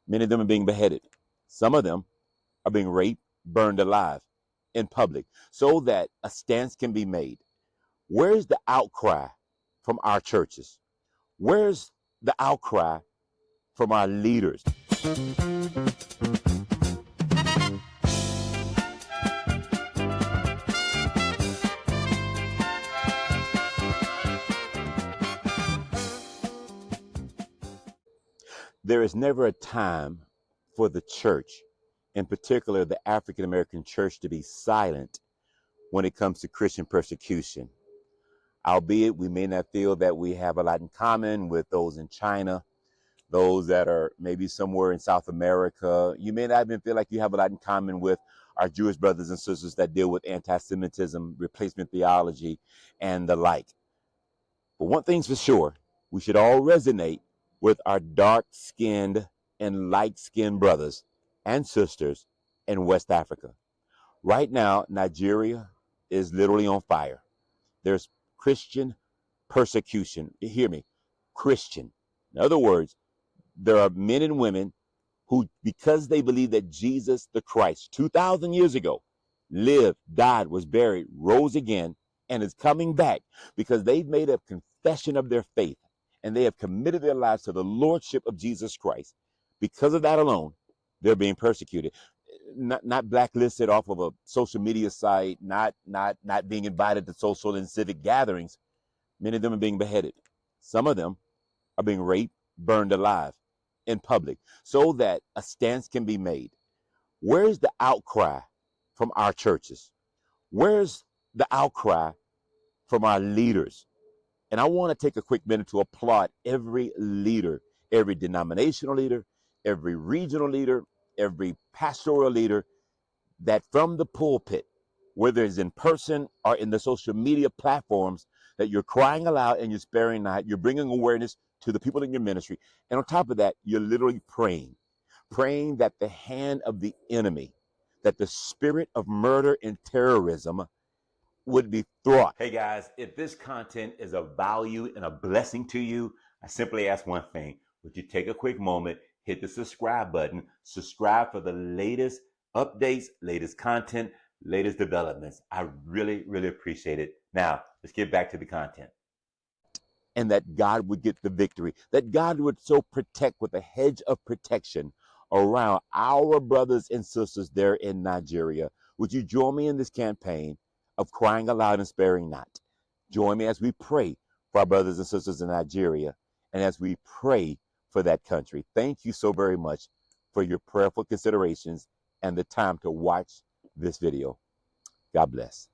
Many of them are being beheaded. Some of them are being raped, burned alive in public, so that a stance can be made. Where's the outcry from our churches? Where's the outcry from our leaders? There is never a time for the church, in particular the African American church, to be silent when it comes to Christian persecution. Albeit we may not feel that we have a lot in common with those in China, those that are maybe somewhere in South America. You may not even feel like you have a lot in common with our Jewish brothers and sisters that deal with anti-Semitism, replacement theology, and the like. But one thing's for sure, we should all resonate with our dark-skinned and light-skinned brothers and sisters in West Africa. Right now, Nigeria is literally on fire. There's Christian persecution. Hear me, Christian. In other words, there are men and women who, because they believe that Jesus the Christ, 2,000 years ago, lived, died, was buried, rose again, and is coming back, because they've made a confession of their faith and they have committed their lives to the lordship of Jesus Christ. Because of that alone, they're being persecuted. Not blacklisted off of a social media site, not being invited to social and civic gatherings. Many of them are being beheaded. Some of them are being raped, burned alive in public, so that a stance can be made. Where's the outcry from our churches? Where's the outcry from our leaders? And I want to take a quick minute to applaud every leader, every denominational leader, every regional leader, every pastoral leader, that from the pulpit, whether it's in person or in the social media platforms, that you're crying aloud and you're sparing not. You're bringing awareness to the people in your ministry. And on top of that, you're literally praying that the hand of the enemy, that the spirit of murder and terrorism would be thwart. Hey guys, if this content is of value and a blessing to you, I simply ask one thing. Would you take a quick moment, hit the subscribe button, subscribe for the latest updates, latest content, latest developments. I really, really appreciate it. Now, let's get back to the content. And that God would get the victory, that God would so protect with a hedge of protection around our brothers and sisters there in Nigeria. Would you join me in this campaign of crying aloud and sparing not? Join me as we pray for our brothers and sisters in Nigeria and as we pray for that country. Thank you so very much for your prayerful considerations and the time to watch this video. God bless.